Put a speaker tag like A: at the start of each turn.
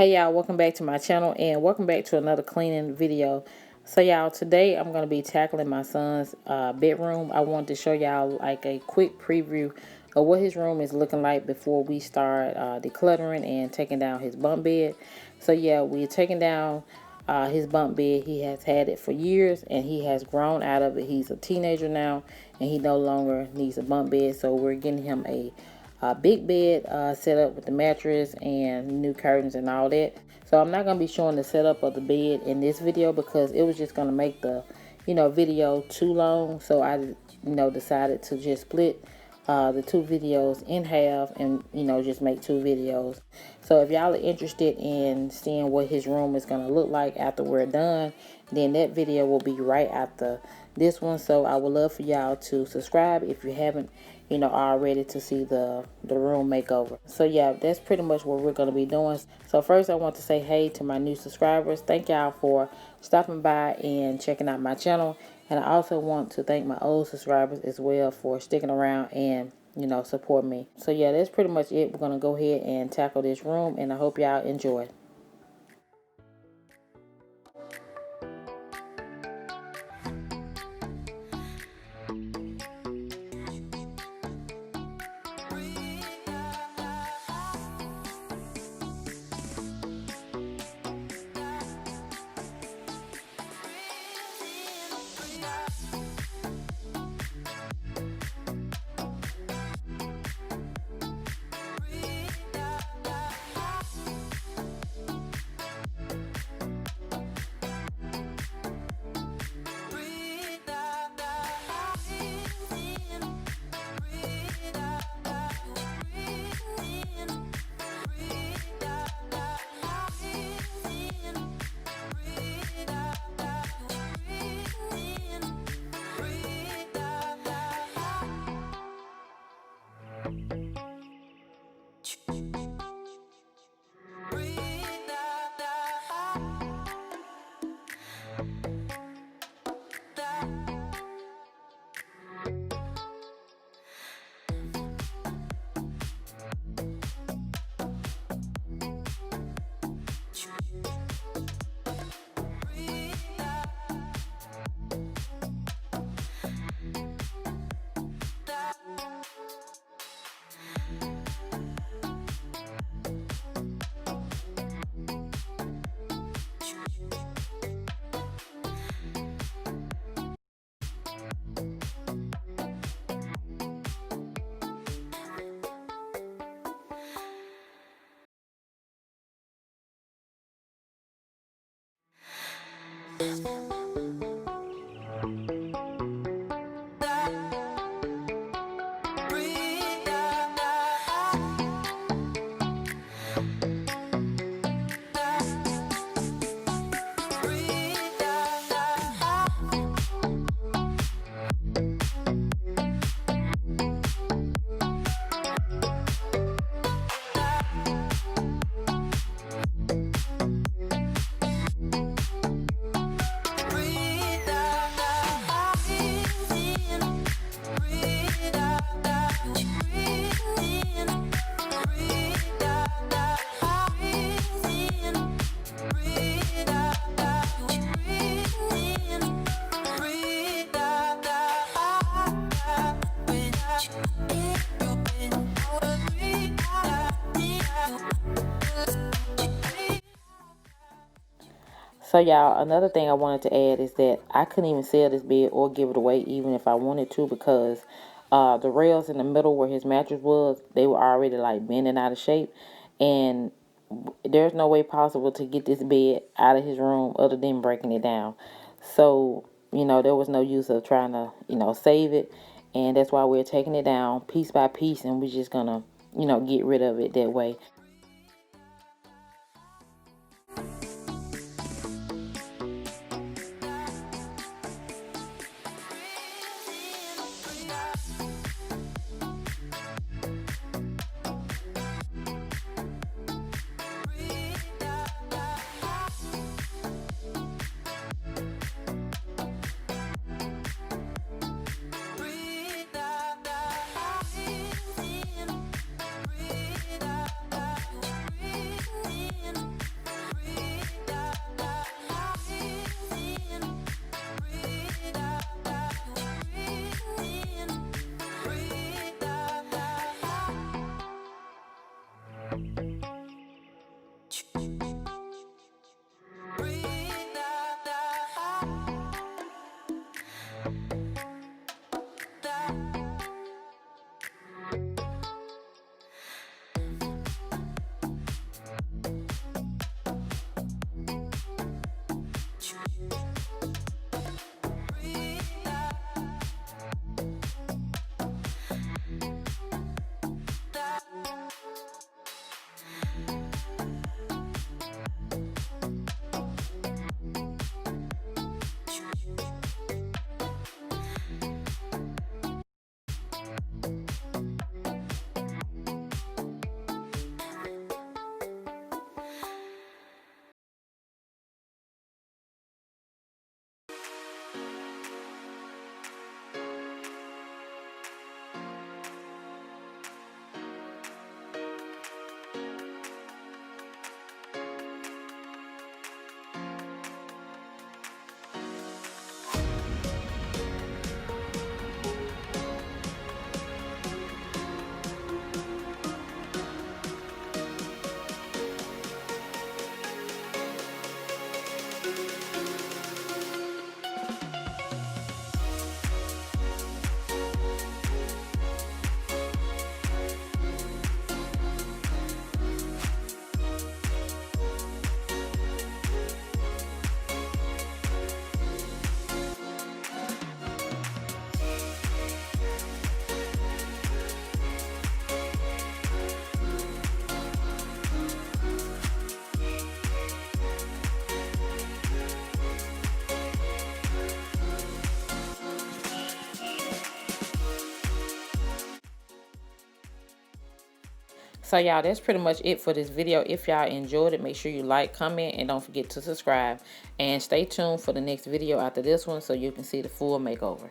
A: Hey y'all, welcome back to my channel and welcome back to another cleaning video. So y'all, today I'm going to be tackling my son's bedroom. I wanted to show y'all like a quick preview of what his room is looking like before we start decluttering and taking down his bunk bed. So yeah, we're taking down his bunk bed. He has had it for years and he has grown out of it. He's a teenager now and he no longer needs a bunk bed. So we're getting him a big bed set up with the mattress and new curtains and all that. So I'm not going to be showing the setup of the bed in this video because it was just going to make the video too long. So I decided to just split the two videos in half and just make two videos. So if y'all are interested in seeing what his room is going to look like after we're done, then that video will be right after this one. So I would love for y'all to subscribe if you haven't already, to see the room makeover. So yeah, that's pretty much what we're going to be doing. So first I want to say hey to my new subscribers. Thank y'all for stopping by and checking out my channel. And I also want to thank my old subscribers as well for sticking around and support me. So yeah, that's pretty much it. We're going to go ahead and tackle this room and I hope y'all enjoy. So y'all, another thing I wanted to add is that I couldn't even sell this bed or give it away even if I wanted to, because the rails in the middle where his mattress was, they were already like bending out of shape, and there's no way possible to get this bed out of his room other than breaking it down. So there was no use of trying to save it, and that's why we're taking it down piece by piece, and we're just gonna get rid of it that way. So y'all, that's pretty much it for this video. If y'all enjoyed it, make sure you like, comment, and don't forget to subscribe. And stay tuned for the next video after this one so you can see the full makeover.